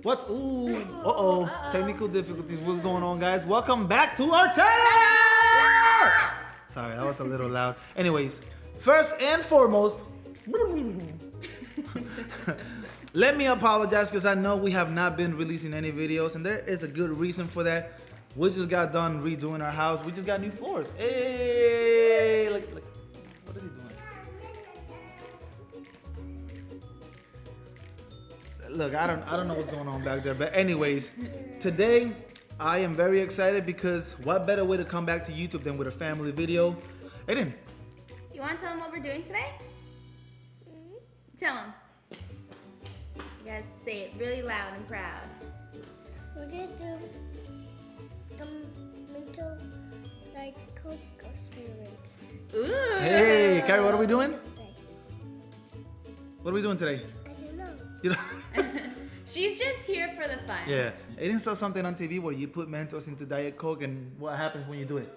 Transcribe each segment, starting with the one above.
What's technical difficulties. What's going on, guys? Welcome back to our channel. Sorry, that was a little loud. Anyways, first and foremost, let me apologize because I know we have not been releasing any videos, and there is a good reason for that. We just got done redoing our house. We just got new floors. Hey, look. What is he doing? Look, I don't know what's going on back there, but anyways, today I am very excited because what better way to come back to YouTube than with a family video? Aiden, you want to tell them what we're doing today? Tell them. You guys say it really loud and proud. We're gonna do the mental like Coke experiment. Ooh. Hey, Carrie, what are we doing? What are we doing today? I don't know. You know? She's just here for the fun. Yeah, Aiden saw something on TV where you put Mentos into Diet Coke, and what happens when you do it?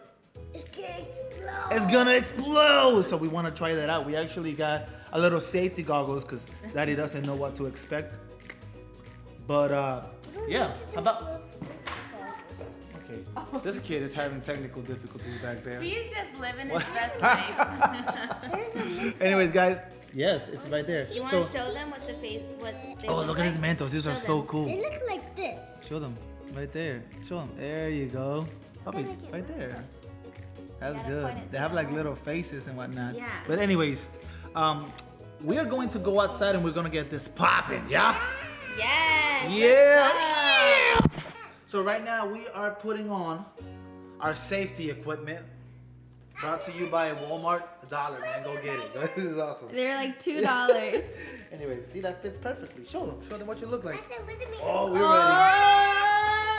It's gonna explode. It's gonna explode! So we want to try that out. We actually got a little safety goggles because Daddy doesn't know what to expect. But yeah, how about? Okay, this kid is having technical difficulties back there. He's just living his best life. Anyways, guys, yes, it's right there. You want to show them what they Oh, look look like? at these Mentos. These are so cool. They look like this. Show them right there. Show them. There you go. Puppy, right there. That's gotta good. point it They to have the like wall. little faces and whatnot. Yeah. But anyways, we are going to go outside and we're gonna get this popping. Yeah. Yes. Yeah. So right now we are putting on our safety equipment. Brought to you by Walmart. $1, man. Go get it. This is awesome. They're like $2. Anyways, see, that fits perfectly. Show them what you look like. I said, what do you mean? Oh, we're ready.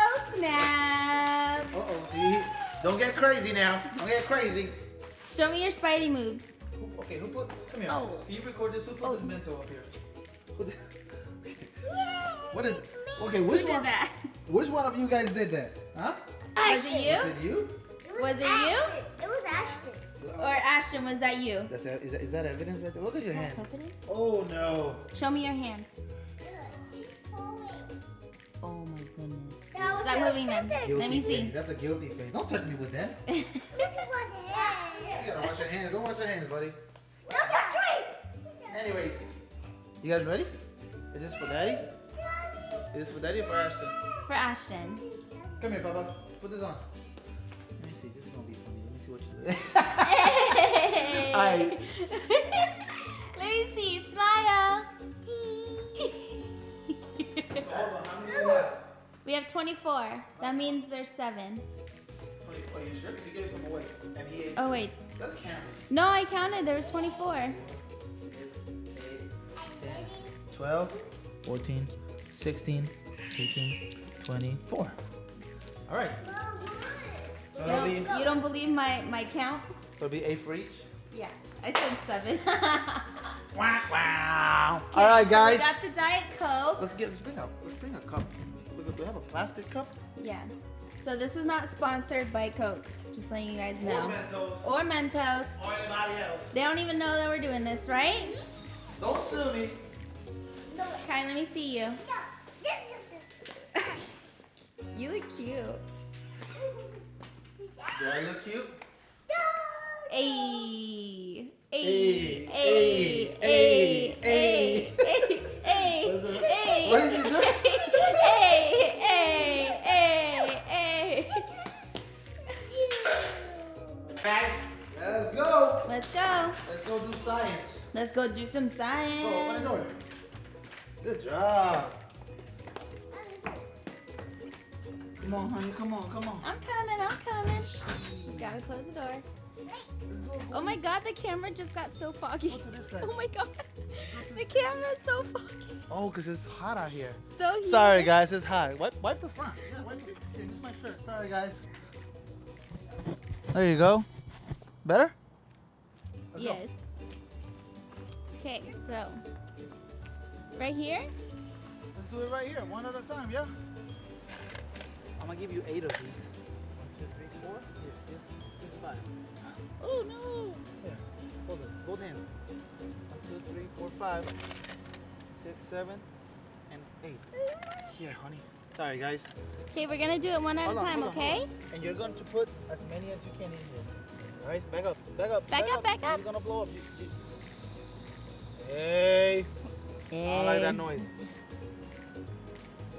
Oh, snap. Uh-oh, see? Don't get crazy now. Don't get crazy. Show me your Spidey moves. Okay, come here. Oh. Can you record this? Who put this Mento up here? What is it? Okay, Who did that? Which one of you guys did that? Huh? Was it you? Was it you? Was it you? It was Ashton. Or Ashton, was that you? Is that evidence right there? Look at your hand. Confident? Oh no. Show me your hands. Oh my goodness. Stop moving them. Let me see. Face. That's a guilty face. Don't touch me with that. You gotta wash your hands. Don't wash your hands, buddy. Don't touch me. Anyways, you guys ready? Is this for Daddy? Is this for Daddy or for Ashton? For Ashton. Come here, Papa. Put this on. Let me see. This is gonna be funny. Let me see what you do. Hey. Alright. Let me see. Smile. We have 24. That means there's 7. Are you sure? Because you gave some away. And he ate. Oh wait. Let's count. No, I counted. There was 24. 8, 10, 12, 14, 16, 18, 24. All right. You don't believe my count? So it'll be 8 for each? Yeah. I said 7. Wow. All right, guys. So we got the Diet Coke. Let's bring a cup. Look, do we have a plastic cup? Yeah. So this is not sponsored by Coke. Just letting you guys know. Or Mentos. Or Mentos. Or anybody else. They don't even know that we're doing this, right? Don't sue me. Kai, let me see you. You look cute. Do I look cute? Ayy. Ayy, Ayy. ayy, Ayy. ayy, Ayy. Ayy. Ayy. What is he doing? Ayy. Ayy. Ayy. Guys, let's go. Let's go. Let's go do science. Let's go do some science. Go, open the door. Good job. Come on, honey. Come on. I'm coming. Gotta close the door. Oh my god, the camera just got so foggy. Look at this side. Oh my god. The camera's so foggy. Oh, because it's hot out here. So humid. Sorry, guys. It's hot. Wipe the front. Yeah, wipe the front. Here, this is my shirt. Sorry, guys. There you go. Better? Let's go. Yes. Okay, so right here. Let's do it right here, one at a time, yeah? I'm gonna give you 8 of these. 1, 2, 3, 4. Here, this 5. Oh no! Here, hold it, both hands. 1, 2, 3, 4, 5, 6, 7, And hey, here, honey. Sorry, guys. Okay, we're gonna do it one at a time, okay? And you're going to put as many as you can in here. All right, back up, back up, Back up, back up. It's gonna blow up. Hey. I like that noise.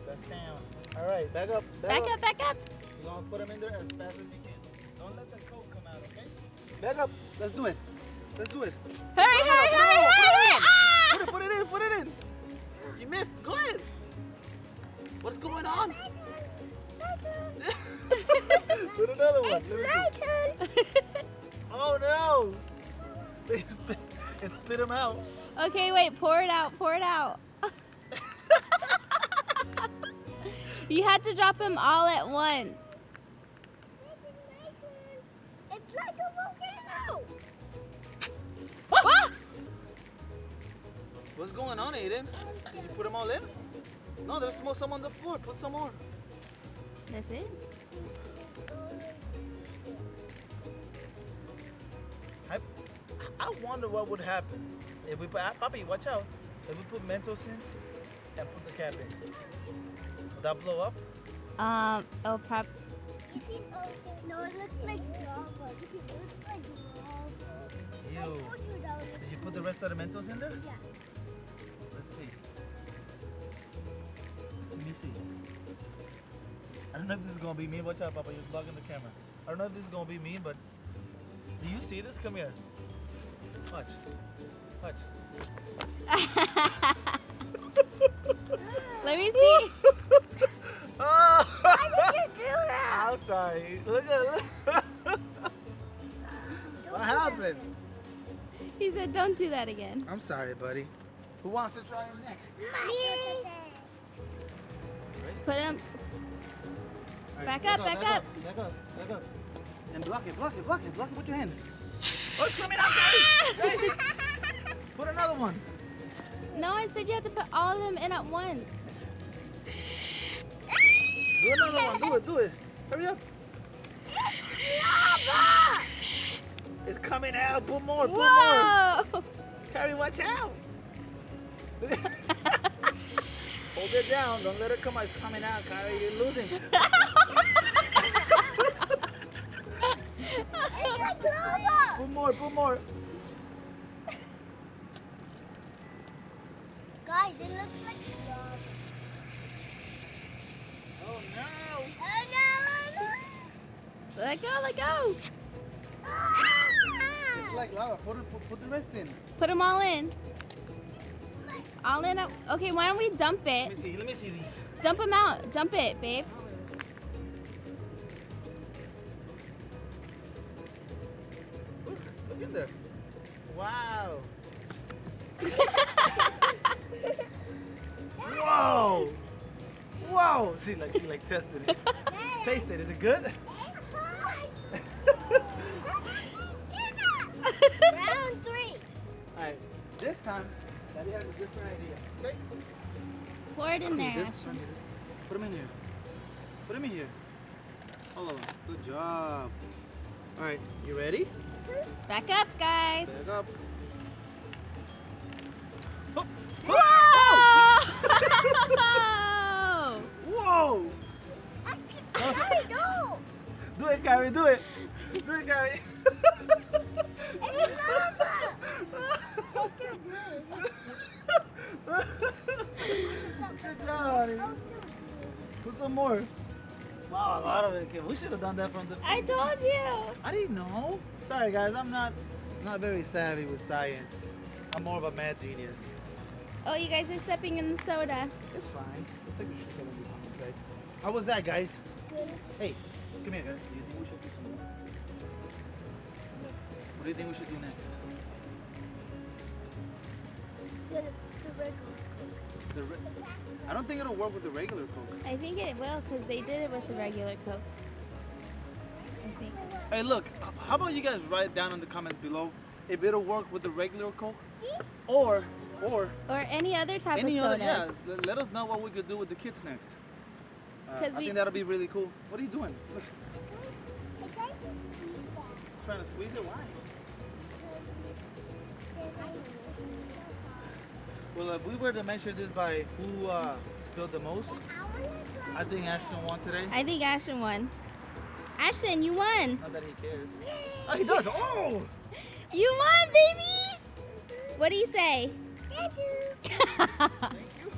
That sound. All right, back up, Back up, back up. You're gonna put them in there as fast as you can. Don't let the coke come out, okay? Back up. Let's do it. Let's do it. Hurry, hurry, hurry, hurry! Ah! Put it in, put it in. You missed. Go ahead. What's going on? Put another one. Oh no! And spit them out. Okay, wait, pour it out, pour it out. You had to drop them all at once. It's like a volcano. Ah! What's going on, Aiden? Did you put them all in? No, there's some on the floor. Put some more. That's it? I wonder what would happen if we put, Papi, watch out. If we put Mentos in and put the cap in, would that blow up? Oh, No, it looks like lava. It looks like lava. I Ew. told you that was Did you put the rest of the Mentos in there? yeah. Let's see. Let me see. I don't know if this is gonna be me. Watch out, Papa. You're blocking the camera. I don't know if this is gonna be me, but do you see this? Come here. Watch. Watch. Let me see. Oh! Why did you do that? I'm sorry. Look at look. What happened? He said, don't do that again. I'm sorry, buddy. Who wants to try it next? Me. Put him. All Back right, up, back up. Back up, back up. And block it, block it, block it, block it with your hand. Oh, it's coming out, Daddy! Put another one. No, I said you had to put all of them in at once. Do another one, do it. Hurry up. Lava! It's coming out. Put more, put more. Whoa! Carrie, watch out. Hold it down. Don't let it come out. It's coming out, Carrie. You're losing. It's like lava! Put more, put more. Guys, it looks like lava. Oh, no. Oh no! Let go, let go. It's like lava. Put the rest in. Put them all in. All in. Okay, why don't we dump it? Let me see these. Dump them out. Dump it, babe. Look in there. Wow. Whoa. Whoa. See, like she like tested it. Taste it. Is it good? Round 3. All right. This time, Daddy has a different idea. Okay. Pour it in there. This, Ashton. put them in here. Put them in here. Hold on. Good job. All right. You ready? Back up, guys. Back up. Oh. Whoa! Whoa! Carrie, don't! Do it, Carrie. Do it. Do it, Carrie. It's lava! Yes, sir, do Good job, honey. Put some more. Wow, a lot of it. We should have done that from the. I told you. I didn't know. Sorry, guys. I'm not very savvy with science. I'm more of a math genius. Oh, you guys are stepping in the soda. It's fine. We'll take the shit out of the inside. How was that, guys? Good. Hey, come here, guys. Do you think we should do some more? What do you think we should do next? The regular. I don't think it'll work with the regular Coke. I think it will because they did it with the regular Coke. I think. Hey, look. How about you guys write down in the comments below if it'll work with the regular Coke or Or any other type any of other. sodas. Yeah, let us know what we could do with the kids next. I 'Cause think that'll be really cool. What are you doing? Look, I tried to squeeze that. trying to squeeze it. Why? Well, if we were to measure this by who spilled the most, I think Ashton won today. I think Ashton won. Ashton, you won. Not that he cares. Oh, he does. Oh! You won, baby. What do you say? Thank you. Thank you.